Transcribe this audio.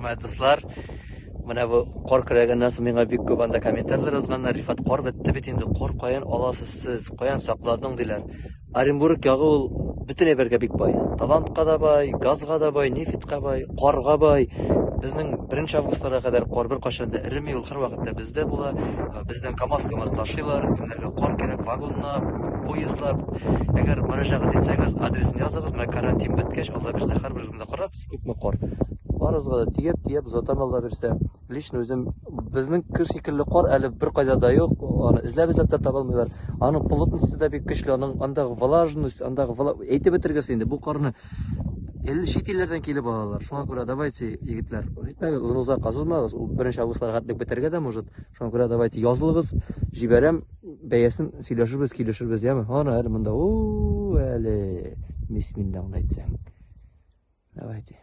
Hürmetli dostlar, mana bu qor kiragandan so'ng menga bek ko'p anda kommentarlar yozganlar. Rifat qor bitdi bit endi qor qo'yan olasiz siz, qo'yan saqlading deylar. Оренбург yog'i ul butunay berga bek boy. Talantga da boy, gazga da boy, neftga boy, qorga boy. Bizning 1 avgustga qadar qor bir qachonda irimay ul har vaqtda bizda bo'la. Bizdan kamaz tashiylar, kimlarga qor kerak vagonlar, poyezdlar. Agar murojaat etsangiz adresini yozasiz. Mana karantin bitgach, Alloh bersa har birimizda qarab, ko'pmi qor. Barizga da tiyab zotamalla bersa, lishni o'zim bizning kir shekilli qor ali bir qoidada yo'q. Uni izlab topolmaylar. Ani plotностьda bek kuchli, andagi влажность, andagi aytib o'tirgasa endi bu qorni 50 chet ellardan kelib olalar. Shunga ko'ra давайте yigitlar, uzun-uzoq qazilmag'iz. U 1 avgustga qadar bitarga da может. Shunga ko'ra давайте yozilg'iz, jibaram, bayasin kelishirmiz, yami? Ana hali bunda, ali bismillah aytsang. Давайте.